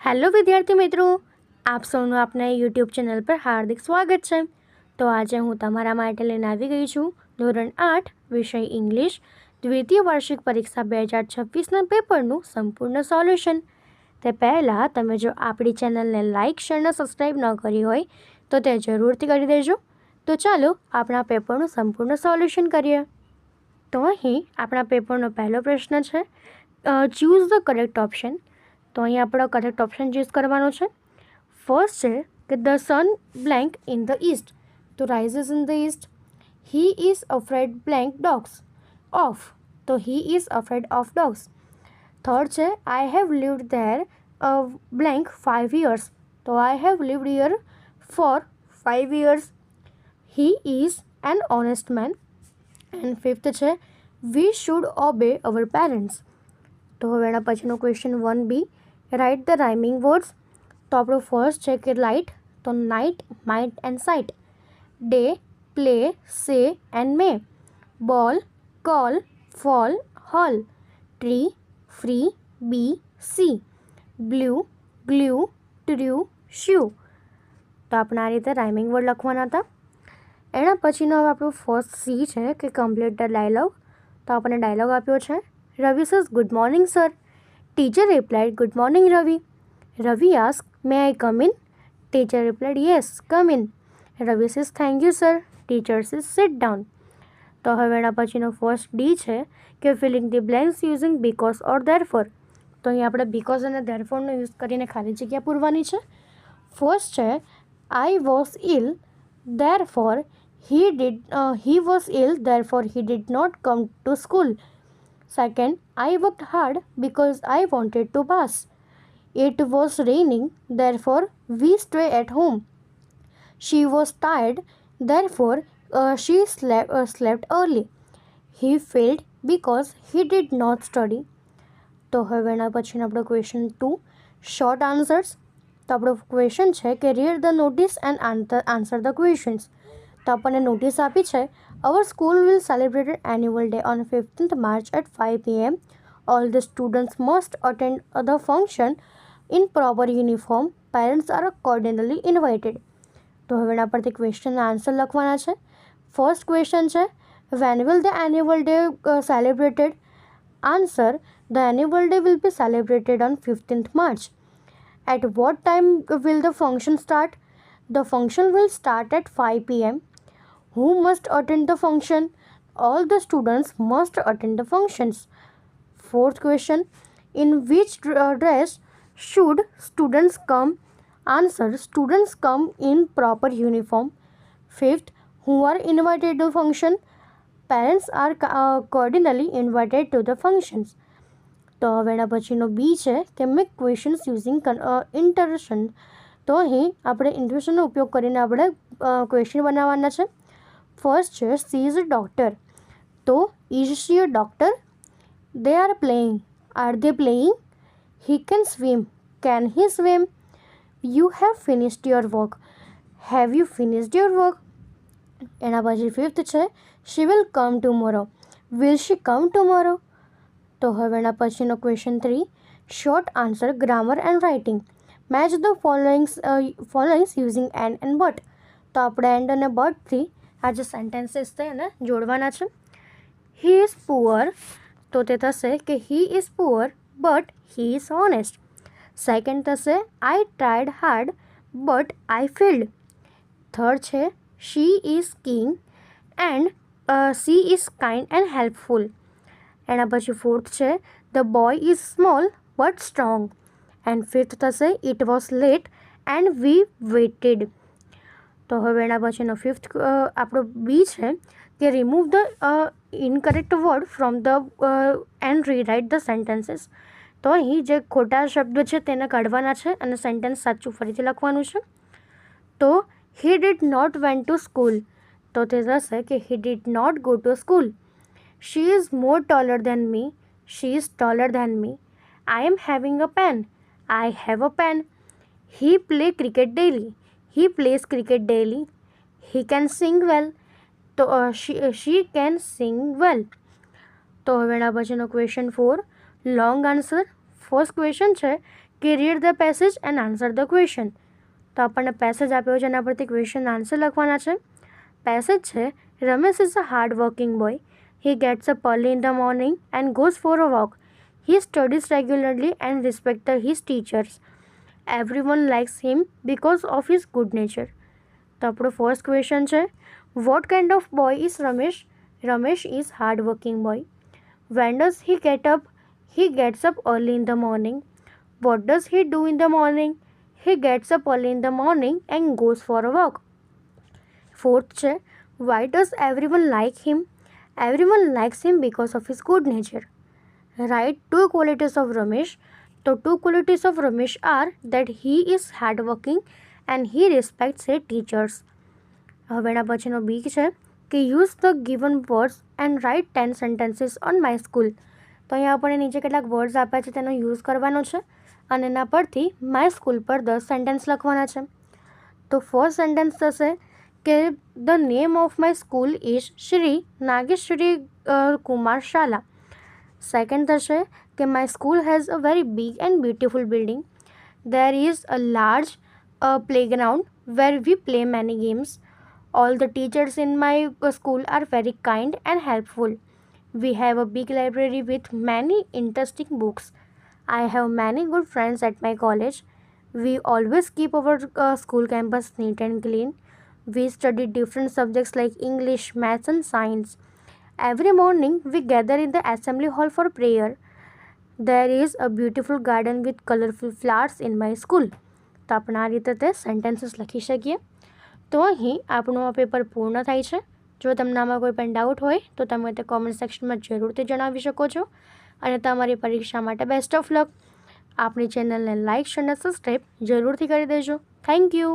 Hello વિદ્યાર્થી મિત્રો, આપ સૌનું આપના યુટ્યુબ ચેનલ પર હાર્દિક સ્વાગત છે. તો આજે હું તમારા માટે લઈને આવી ગઈ છું ધોરણ 8 વિષય ઇંગ્લિશ દ્વિતીય વાર્ષિક પરીક્ષા 2026ના પેપરનું સંપૂર્ણ સોલ્યુશન. તે પહેલાં તમે જો આપણી ચેનલને લાઇક, શેર અને સબસ્ક્રાઈબ ન કરી હોય તો તે જરૂરથી કરી દેજો. તો ચાલો આપણા પેપરનું સંપૂર્ણ સોલ્યુશન કરીએ. તો અહીં આપણા પેપરનો પહેલો પ્રશ્ન છે, ચૂઝ ધ કરેક્ટ ઓપ્શન. તો અહીં આપણો કરેક્ટ ઓપ્શન ચૂઝ કરવાનો છે. ફર્સ્ટ છે કે the sun blank in the east, તો rises in the east. He is afraid blank dogs of, તો he is afraid of dogs. Third છે I have lived there blank 5 years, તો I have lived here for 5 years. He is an honest man. And fifth છે we should obey our parents. તો હવે એના પછીનો question 1B, write the rhyming words. તો આપણો first છે કે રાઇટ, તો night, might and sight. Day, play, say and may. Ball, call, fall, hall. Tree, free, be, sea. Blue, glue, true, shoe. તો આપણે આ રીતે રાઇમિંગ વર્ડ લખવાના હતા. એના પછીનો હવે આપણું ફર્સ્ટ સી છે કે કમ્પ્લીટ ધ ડાયલોગ. તો આપણને ડાયલોગ આપ્યો છે. Ravi says good morning sir. Teacher replied good morning Ravi. Ravi ask may I come in. Teacher replied yes come in. Ravi says thank you sir. Teacher says sit down. તો હવે એના પછીનો ફર્સ્ટ ડી છે કે filling the blanks using because or therefore. તો અહીં આપણે because અને ધેરફોરનો યુઝ કરીને ખાલી જગ્યા પૂરવાની છે. ફર્સ્ટ છે I was ill therefore he was ill, therefore he did not come to school. Second, I worked hard because I wanted to pass. It was raining, therefore we stay at home. She was tired, therefore she slept early. He failed because he did not study. તો હવે એના પછીનો આપણો question 2, short answers. તો આપણો question છે કે read the notice and answer the questions. તો આપણને નોટિસ આપી છે, our school will celebrate annual day on 15th March at 5 PM. All the students must attend the function in proper uniform. Parents are cordially invited. તો હવે એના પરથી ક્વેશ્ચનના answer લખવાના છે. ફર્સ્ટ ક્વેશ્ચન છે when will the annual day celebrated. Answer, the annual day will be celebrated on 15th March. At what time will the function start? The function will start at 5 PM. Who must attend the function? All the students must attend the functions. Fourth question, in which dress should students come? Answer, students come in proper uniform. Fifth, who are invited to function? Parents are cordially invited to the functions. તો હવે એના પછીનો બી છે કે make questions using ઇન્ટરેશન. તો અહીં આપણે ઇન્ટરેશનનો ઉપયોગ કરીને આપણે ક્વેશ્ચન બનાવવાના છે. ફર્સ્ટ છે સી ઇઝ અ ડોક્ટર. તો is she a doctor? They are playing. Are they playing? He can swim. Can he swim? You have finished your work. Have you finished your work? એના પછી fifth છે she will come tomorrow. Will she come tomorrow? તો હવે એના પછીનો question 3, short answer grammar and writing. Match the followings using and but. તો આપણે and અને બટથી આ જે સેન્ટેન્સીસ છે એને જોડવાના છે. હી ઇઝ પુઅર, તો તે થશે કે he is poor but he is honest. Second થશે I tried hard but I failed. Third છે she is kind and she is kind and helpful. એના પછી ફોર્થ છે the boy is small but strong. And fifth થશે it was late and we waited. તો હવે એના પછીનો fifth આપણો બી છે કે remove the incorrect word from the and rewrite the sentences. તો અહીં જે ખોટા શબ્દ છે તેને કાઢવાના છે અને સેન્ટેન્સ સાચું ફરીથી લખવાનું છે. તો he did not went to school. તો તે થશે કે he did not go to school. She is more taller than me. She is taller than me. I am having a pen. I have a pen. He play cricket daily. He plays cricket daily. He can sing well. તો she can sing well. તો હવે એના પછીનો question 4, long answer. First question છે કે read the passage and answer the question. તો આપણને passage આપ્યો છે, એના પરથી ક્વેશ્ચન આન્સર લખવાના છે. પેસેજ છે, Ramesh is a hard working boy. He gets up early in the morning and goes for a walk. He studies regularly and respects his teachers. Everyone likes him because of his good nature. તો આપણો first question છે, what kind of boy is Ramesh? Ramesh is hard working boy. When does he get up? He gets up early in the morning. What does he do in the morning? He gets up early in the morning and goes for a walk. Fourth છે, why does everyone like him? Everyone likes him because of his good nature. Write two qualities of Ramesh. So two qualities of Ramesh are that he is hardworking and he respects his teachers. હવે એના પછીનો બી છે કે use the given words and write 10 sentences on my school. તો અહીંયા આપણને નીચે કેટલાક વર્ડ્સ આપ્યા છે, તેનો યુઝ કરવાનો છે અને એના પરથી માય સ્કૂલ પર 10 સેન્ટેન્સ લખવાના છે. તો ફર્સ્ટ સેન્ટેન્સ થશે કે the name of my school is Shri Nageshwari Kumar Shala. Second થશે કે my school has a very big and beautiful building. There is a large playground where we play many games. All the teachers in my school are very kind and helpful. We have a big library with many interesting books. I have many good friends at my college. We always keep our school campus neat and clean. We study different subjects like English, maths and science. Every morning we gather in the assembly hall for prayer. There is a beautiful garden with colorful flowers in my school. તો આપણે આ રીતે તે sentences લખી શકીએ. તો અહીં આપણું આ પેપર પૂર્ણ થાય છે. જો તમને આમાં કોઈ પણ ડાઉટ હોય તો તમે તે કોમેન્ટ સેક્શનમાં જરૂરથી જણાવી શકો છો અને તમારી પરીક્ષા માટે બેસ્ટ ઓફ લક. આપણી ચેનલને લાઇક અને સબસ્ક્રાઈબ જરૂરથી કરી દેજો. Thank you.